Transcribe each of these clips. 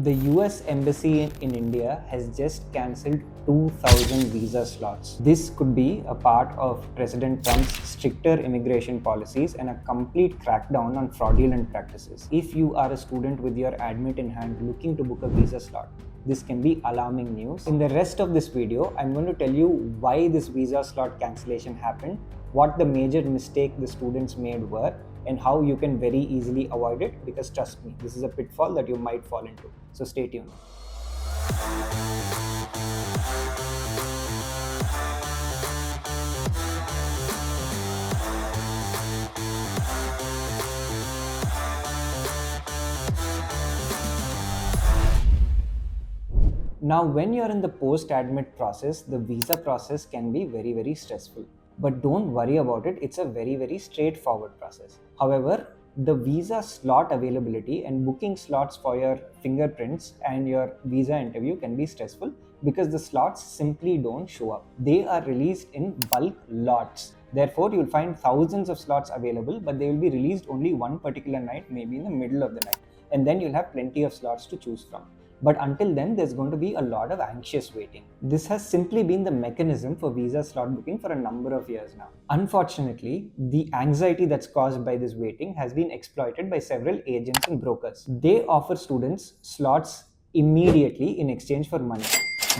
The US Embassy in India has just cancelled 2,000 visa slots. This could be a part of President Trump's stricter immigration policies and a complete crackdown on fraudulent practices. If you are a student with your admit in hand looking to book a visa slot, this can be alarming news. In the rest of this video, I'm going to tell you why this visa slot cancellation happened, what the major mistake the students made were, and how you can very easily avoid it, because trust me, this is a pitfall that you might fall into. So stay tuned. Now, when you're in the post-admit process, the visa process can be very stressful. But don't worry about it, it's a very straightforward process. However, the visa slot availability and booking slots for your fingerprints and your visa interview can be stressful because the slots simply don't show up. They are released in bulk lots. Therefore, you'll find thousands of slots available, but they will be released only one particular night, maybe in the middle of the night. And then you'll have plenty of slots to choose from. But until then, there's going to be a lot of anxious waiting. This has simply been the mechanism for visa slot booking for a number of years now. Unfortunately, the anxiety that's caused by this waiting has been exploited by several agents and brokers. They offer students slots immediately in exchange for money.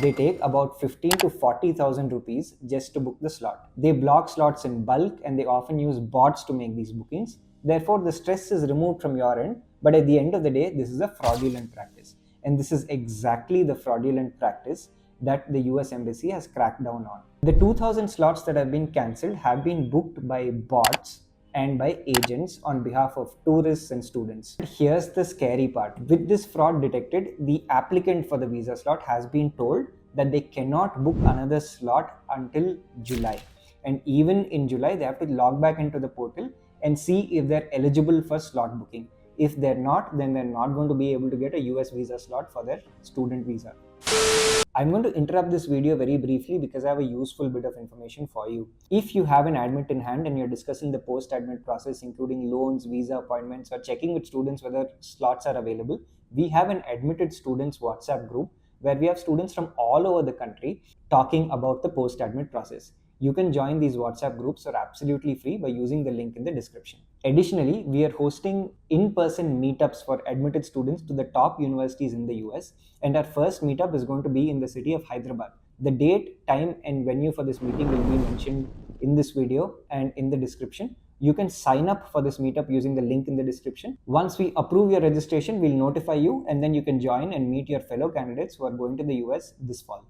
They take about 15 to 40,000 rupees just to book the slot. They block slots in bulk and they often use bots to make these bookings. Therefore, the stress is removed from your end, but at the end of the day, this is a fraudulent practice. And this is exactly the fraudulent practice that the US Embassy has cracked down on. The 2,000 slots that have been cancelled have been booked by bots and by agents on behalf of tourists and students. Here's the scary part. With this fraud detected, the applicant for the visa slot has been told that they cannot book another slot until July. And even in July, they have to log back into the portal and see if they're eligible for slot booking. If they're not, then they're not going to be able to get a US visa slot for their student visa. I'm going to interrupt this video very briefly because I have a useful bit of information for you. If you have an admit in hand and you're discussing the post-admit process, including loans, visa appointments, or checking with students whether slots are available, we have an admitted students WhatsApp group where we have students from all over the country talking about the post-admit process. You can join these WhatsApp groups for absolutely free by using the link in the description. Additionally, we are hosting in-person meetups for admitted students to the top universities in the US, and our first meetup is going to be in the city of Hyderabad. The date, time, and venue for this meeting will be mentioned in this video and in the description. You can sign up for this meetup using the link in the description. Once we approve your registration, we'll notify you, and then you can join and meet your fellow candidates who are going to the US this fall.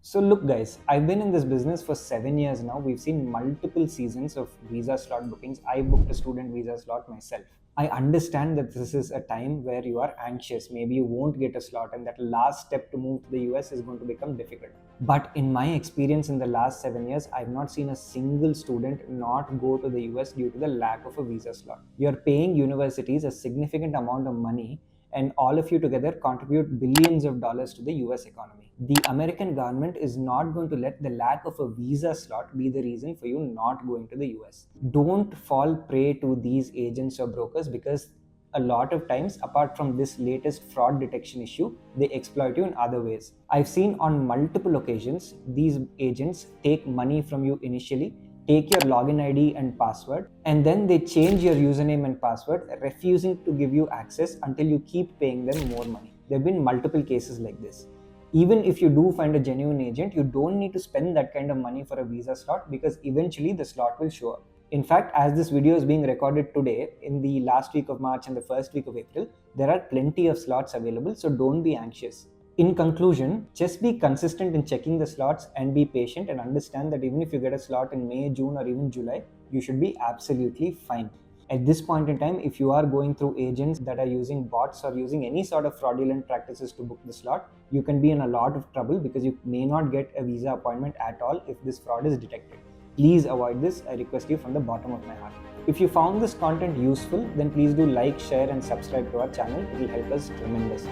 So look guys, I've been in this business for 7 years now. We've seen multiple seasons of visa slot bookings. I booked a student visa slot myself. I understand that this is a time where you are anxious. Maybe you won't get a slot and that last step to move to the US is going to become difficult. But in my experience in the last 7 years, I've not seen a single student not go to the US due to the lack of a visa slot. You're paying universities a significant amount of money, and all of you together contribute billions of dollars to the US economy. The American government is not going to let the lack of a visa slot be the reason for you not going to the US. Don't fall prey to these agents or brokers, because a lot of times, apart from this latest fraud detection issue, they exploit you in other ways. I've seen on multiple occasions, these agents take money from you initially, take your login ID and password, and then they change your username and password, refusing to give you access until you keep paying them more money. There have been multiple cases like this. Even if you do find a genuine agent, you don't need to spend that kind of money for a visa slot, because eventually the slot will show up. In fact, as this video is being recorded today, in the last week of March and the first week of April, there are plenty of slots available, so don't be anxious. In conclusion, just be consistent in checking the slots and be patient, and understand that even if you get a slot in May, June, or even July, you should be absolutely fine. At this point in time, if you are going through agents that are using bots or using any sort of fraudulent practices to book the slot, you can be in a lot of trouble, because you may not get a visa appointment at all if this fraud is detected. Please avoid this, I request you from the bottom of my heart. If you found this content useful, then please do like, share, and subscribe to our channel. It will help us tremendously.